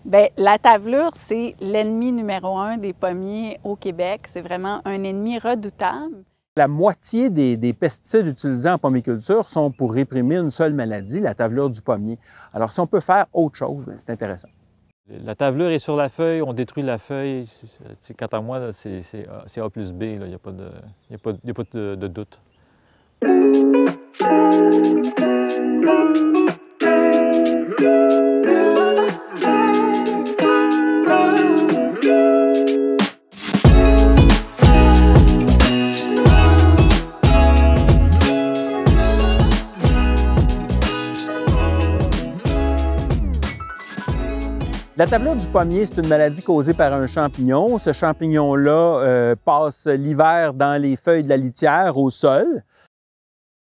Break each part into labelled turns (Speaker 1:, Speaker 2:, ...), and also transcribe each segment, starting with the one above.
Speaker 1: Bien, la tavelure, c'est l'ennemi numéro 1 des pommiers au Québec. C'est vraiment un ennemi redoutable.
Speaker 2: La moitié des pesticides utilisés en pommiculture sont pour réprimer une seule maladie, la tavelure du pommier. Alors, si on peut faire autre chose, c'est intéressant.
Speaker 3: La tavelure est sur la feuille, on détruit la feuille. Quant à moi, c'est A plus B, il n'y a pas de doute.
Speaker 2: La tavelure du pommier, c'est une maladie causée par un champignon. Ce champignon-là passe l'hiver dans les feuilles de la litière au sol.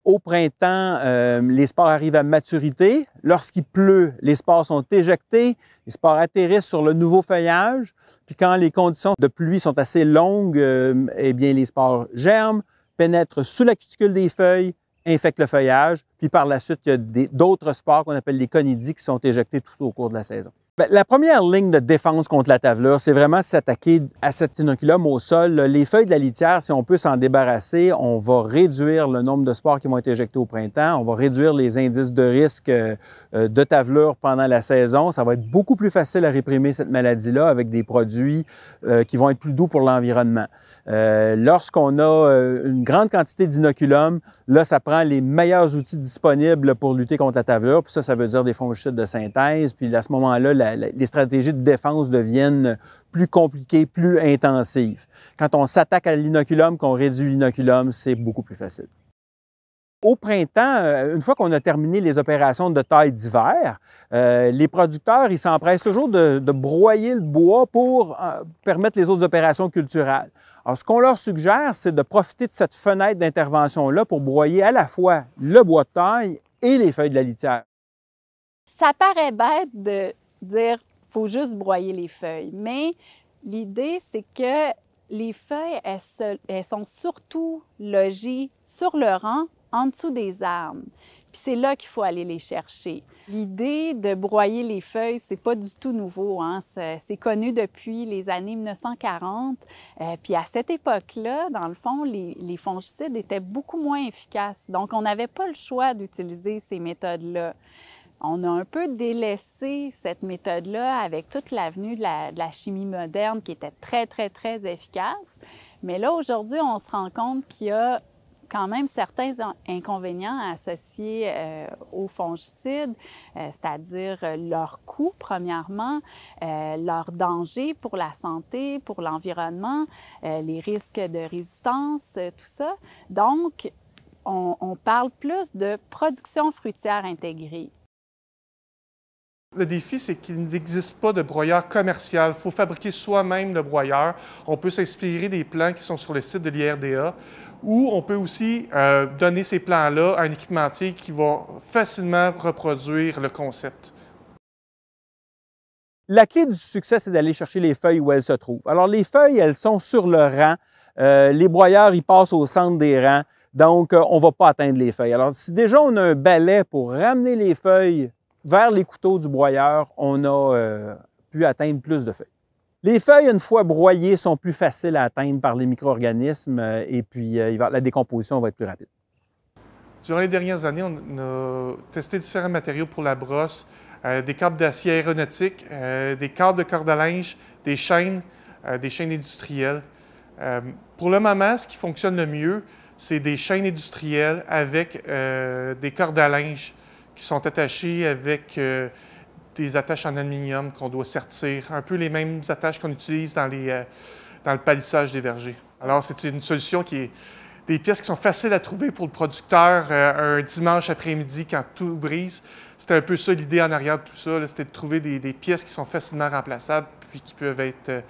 Speaker 2: Au printemps, les spores arrivent à maturité. Lorsqu'il pleut, les spores sont éjectés, les spores atterrissent sur le nouveau feuillage. Puis quand les conditions de pluie sont assez longues, eh bien, les spores germent, pénètrent sous la cuticule des feuilles, infectent le feuillage. Puis par la suite, il y a d'autres spores qu'on appelle les conidies qui sont éjectés tout au cours de la saison. Bien, la première ligne de défense contre la tavelure, c'est vraiment de s'attaquer à cet inoculum au sol. Les feuilles de la litière, si on peut s'en débarrasser, on va réduire le nombre de spores qui vont être éjectés au printemps, on va réduire les indices de risque de tavelure pendant la saison. Ça va être beaucoup plus facile à réprimer cette maladie-là avec des produits qui vont être plus doux pour l'environnement. Lorsqu'on a une grande quantité d'inoculum, là, ça prend les meilleurs outils disponibles pour lutter contre la tavelure. Puis ça veut dire des fongicides de synthèse. Puis à ce moment-là, les stratégies de défense deviennent plus compliquées, plus intensives. Quand on s'attaque à l'inoculum, qu'on réduit l'inoculum, c'est beaucoup plus facile. Au printemps, une fois qu'on a terminé les opérations de taille d'hiver, les producteurs, ils s'empressent toujours de broyer le bois pour permettre les autres opérations culturales. Alors, ce qu'on leur suggère, c'est de profiter de cette fenêtre d'intervention-là pour broyer à la fois le bois de taille et les feuilles de la litière.
Speaker 1: Ça paraît bête de dire qu'il faut juste broyer les feuilles, mais l'idée, c'est que les feuilles, elles sont surtout logées sur le rang en dessous des arbres. Puis c'est là qu'il faut aller les chercher. L'idée de broyer les feuilles, c'est pas du tout nouveau, hein? C'est connu depuis les années 1940. Puis à cette époque-là, dans le fond, les fongicides étaient beaucoup moins efficaces. Donc, on n'avait pas le choix d'utiliser ces méthodes-là. On a un peu délaissé cette méthode-là avec toute l'avenue de la chimie moderne qui était très, très, très efficace. Mais là, aujourd'hui, on se rend compte qu'il y a quand même certains inconvénients associés aux fongicides, c'est-à-dire leur coût, premièrement, leur danger pour la santé, pour l'environnement, les risques de résistance, tout ça. Donc, on parle plus de production fruitière intégrée.
Speaker 4: Le défi, c'est qu'il n'existe pas de broyeur commercial. Il faut fabriquer soi-même le broyeur. On peut s'inspirer des plans qui sont sur le site de l'IRDA ou on peut aussi donner ces plans-là à un équipementier qui va facilement reproduire le concept.
Speaker 2: La clé du succès, c'est d'aller chercher les feuilles où elles se trouvent. Alors, les feuilles, elles sont sur le rang. Les broyeurs, ils passent au centre des rangs. Donc, on ne va pas atteindre les feuilles. Alors, si déjà on a un balai pour ramener les feuilles vers les couteaux du broyeur, on a pu atteindre plus de feuilles. Les feuilles, une fois broyées, sont plus faciles à atteindre par les micro-organismes et puis la décomposition va être plus rapide.
Speaker 4: Durant les dernières années, on a testé différents matériaux pour la brosse, des câbles d'acier aéronautique, des câbles de corde à linge, des chaînes industrielles. Pour le moment, ce qui fonctionne le mieux, c'est des chaînes industrielles avec des cordes à linge qui sont attachées avec des attaches en aluminium qu'on doit sertir, un peu les mêmes attaches qu'on utilise dans le palissage des vergers. Alors, c'est une solution qui est des pièces qui sont faciles à trouver pour le producteur un dimanche après-midi quand tout brise. C'était un peu ça l'idée en arrière de tout ça, c'était de trouver des pièces qui sont facilement remplaçables puis qui peuvent être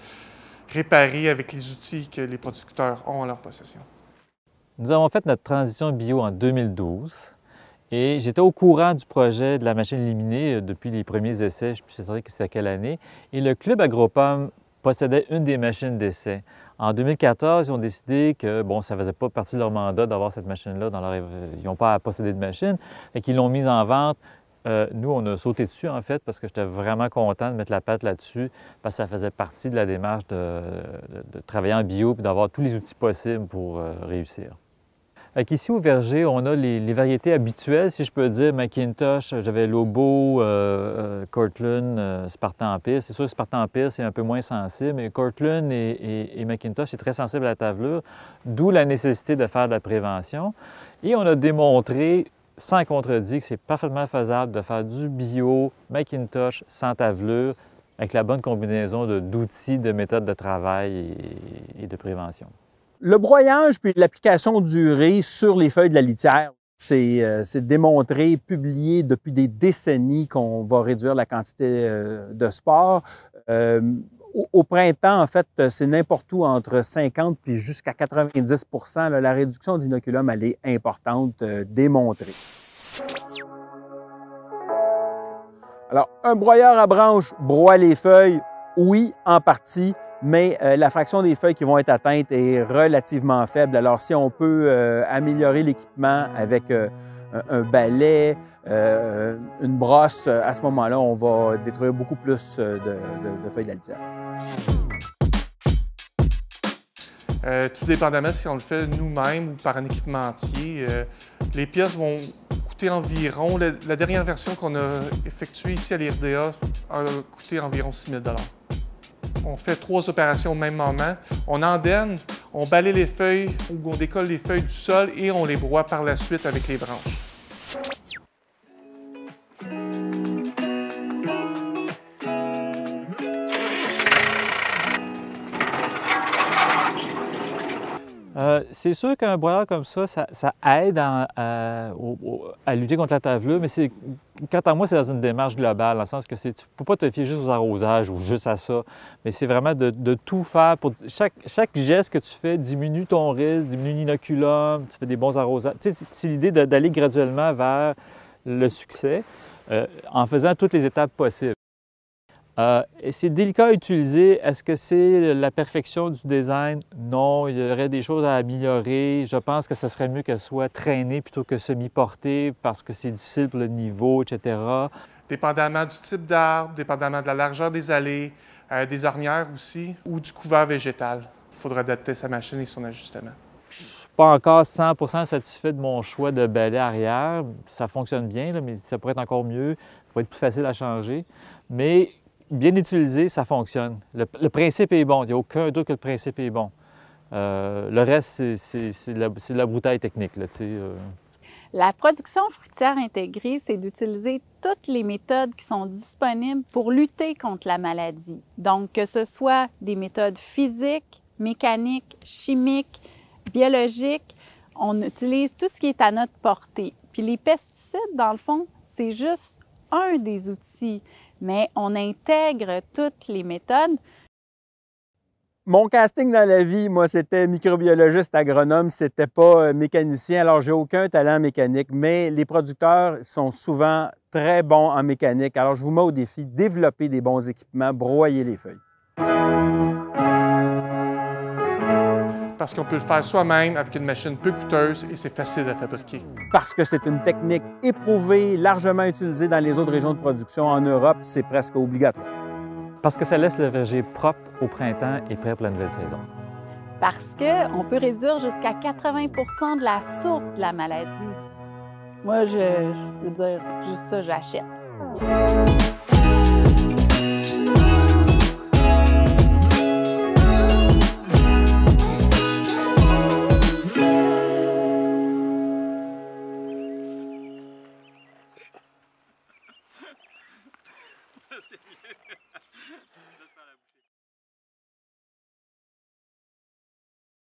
Speaker 4: réparées avec les outils que les producteurs ont en leur possession.
Speaker 3: Nous avons fait notre transition bio en 2012. Et j'étais au courant du projet de la machine éliminée depuis les premiers essais, je ne sais pas c'était à quelle année. Et le Club AgroPomme possédait une des machines d'essai. En 2014, ils ont décidé que bon, ça ne faisait pas partie de leur mandat d'avoir cette machine-là. Ils n'ont pas à posséder de machine. Et qu'ils l'ont mise en vente nous, on a sauté dessus, en fait, parce que j'étais vraiment content de mettre la patte là-dessus, parce que ça faisait partie de la démarche de travailler en bio et d'avoir tous les outils possibles pour réussir. Ici, au verger, on a les variétés habituelles, si je peux dire. McIntosh, j'avais Lobo, Cortland, Spartan Empire. C'est sûr que Spartan Empire, c'est un peu moins sensible, mais Cortland et McIntosh, c'est très sensible à la tavelure, d'où la nécessité de faire de la prévention. Et on a démontré, sans contredit, que c'est parfaitement faisable de faire du bio, McIntosh, sans tavelure, avec la bonne combinaison d'outils, de méthodes de travail et de prévention.
Speaker 2: Le broyage puis l'application d'urée sur les feuilles de la litière, c'est démontré, publié depuis des décennies qu'on va réduire la quantité de sport. Au printemps, en fait, c'est n'importe où entre 50 puis jusqu'à 90 %. La réduction d'inoculum, elle est importante, démontrée. Alors, un broyeur à branche broie les feuilles, oui, en partie, mais la fraction des feuilles qui vont être atteintes est relativement faible. Alors, si on peut améliorer l'équipement avec un balai, une brosse, à ce moment-là, on va détruire beaucoup plus de feuilles de la litière.
Speaker 4: Tout dépendamment si on le fait nous-mêmes ou par un équipementier, les pièces vont coûter environ, la dernière version qu'on a effectuée ici à l'IRDA a coûté environ 6 000 $. On fait 3 opérations au même moment. On endaine, on balaie les feuilles ou on décolle les feuilles du sol et on les broie par la suite avec les branches.
Speaker 3: C'est sûr qu'un broyeur comme ça aide à lutter contre la tavelure, mais quant à moi, c'est dans une démarche globale, dans le sens que tu ne peux pas te fier juste aux arrosages ou juste à ça, mais c'est vraiment de tout faire. Chaque geste que tu fais diminue ton risque, diminue l'inoculum, tu fais des bons arrosages. Tu sais, c'est l'idée d'aller graduellement vers le succès en faisant toutes les étapes possibles. C'est délicat à utiliser. Est-ce que c'est la perfection du design? Non, il y aurait des choses à améliorer. Je pense que ce serait mieux qu'elle soit traînée plutôt que semi-portée parce que c'est difficile pour le niveau, etc.
Speaker 4: Dépendamment du type d'arbre, dépendamment de la largeur des allées, des ornières aussi, ou du couvert végétal. Il faudra adapter sa machine et son ajustement.
Speaker 3: Je ne suis pas encore 100% satisfait de mon choix de balai arrière. Ça fonctionne bien, là, mais ça pourrait être encore mieux. Ça pourrait être plus facile à changer. Mais bien utilisé, ça fonctionne. Le principe est bon. Il n'y a aucun doute que le principe est bon. Le reste, c'est de la broutaille technique. Là,
Speaker 1: La production fruitière intégrée, c'est d'utiliser toutes les méthodes qui sont disponibles pour lutter contre la maladie. Donc, que ce soit des méthodes physiques, mécaniques, chimiques, biologiques, on utilise tout ce qui est à notre portée. Puis les pesticides, dans le fond, c'est juste un des outils, mais on intègre toutes les méthodes.
Speaker 2: Mon casting dans la vie, moi, c'était microbiologiste agronome, c'était pas mécanicien. Alors, j'ai aucun talent mécanique, mais les producteurs sont souvent très bons en mécanique. Alors, je vous mets au défi, développer des bons équipements, broyer les feuilles.
Speaker 4: Parce qu'on peut le faire soi-même avec une machine peu coûteuse et c'est facile à fabriquer.
Speaker 2: Parce que c'est une technique éprouvée, largement utilisée dans les autres régions de production. En Europe, c'est presque obligatoire.
Speaker 3: Parce que ça laisse le verger propre au printemps et prêt pour la nouvelle saison.
Speaker 1: Parce qu'on peut réduire jusqu'à 80 % de la source de la maladie. Moi, je veux dire, juste ça, j'achète.